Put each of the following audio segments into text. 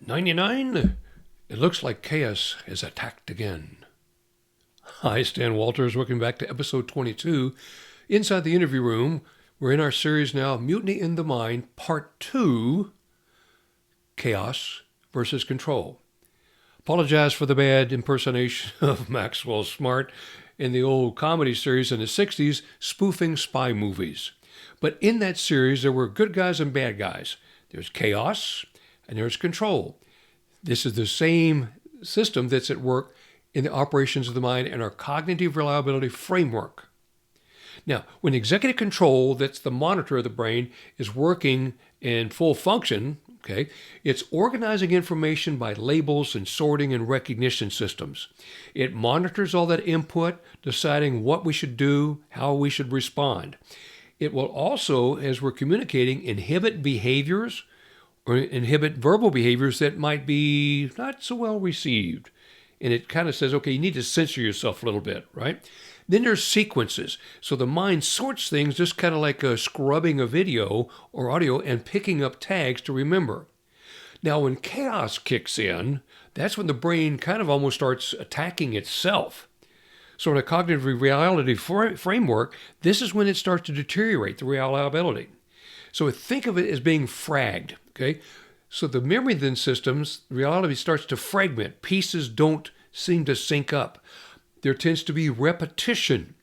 99? It looks like chaos has attacked again. Hi, Stan Walters. Welcome back to episode 22. Inside the interview room, we're in our series now, Mutiny in the Mind, Part 2, Chaos versus Control. Apologize for the bad impersonation of Maxwell Smart in the old comedy series in the 60s, spoofing spy movies. But in that series, there were good guys and bad guys. There's chaos and there's control. This is the same system that's at work in the operations of the mind and our cognitive reliability framework. Now, when executive control, that's the monitor of the brain, is working in full function, okay, it's organizing information by labels and sorting and recognition systems. It monitors all that input, deciding what we should do, how we should respond. It will also, as we're communicating, inhibit behaviors or inhibit verbal behaviors that might be not so well received. And it kind of says, okay, you need to censor yourself a little bit, right? Then there's sequences. So the mind sorts things just kind of like scrubbing a video or audio and picking up tags to remember. Now, when chaos kicks in, that's when the brain kind of almost starts attacking itself. So in a cognitive reality framework, this is when it starts to deteriorate, the reliability. So think of it as being fragged, okay? So the memory then systems, reality starts to fragment. Pieces don't seem to sync up. There tends to be repetition.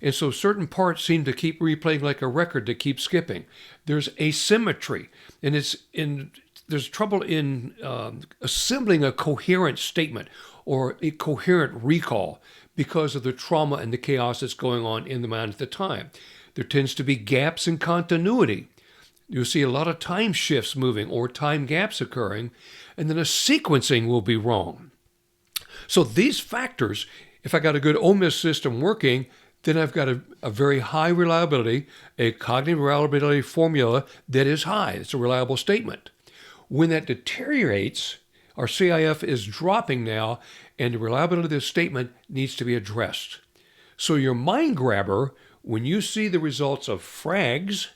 And so certain parts seem to keep replaying like a record that keeps skipping. There's asymmetry. And there's trouble in assembling a coherent statement or a coherent recall because of the trauma and the chaos that's going on in the mind at the time. There tends to be gaps in continuity. You'll see a lot of time shifts moving or time gaps occurring, and then a sequencing will be wrong. So these factors, if I got a good O.M.I.S system working, then I've got a very high reliability, a cognitive reliability formula that is high. It's a reliable statement. When that deteriorates, our CIF is dropping now, and the reliability of this statement needs to be addressed. So your mind grabber, when you see the results of FRAGS,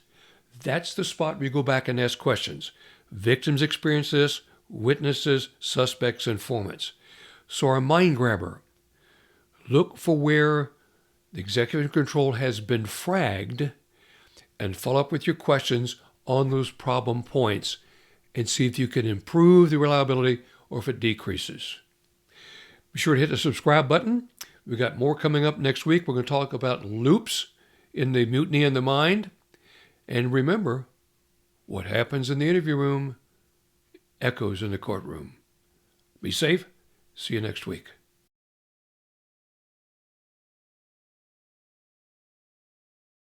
that's the spot where you go back and ask questions. Victims experience this, witnesses, suspects, informants. So our mind grabber, look for where the executive control has been fragged and follow up with your questions on those problem points and see if you can improve the reliability or if it decreases. Be sure to hit the subscribe button. We've got more coming up next week. We're going to talk about loops in the mutiny in the mind. And remember, what happens in the interview room echoes in the courtroom. Be safe. See you next week.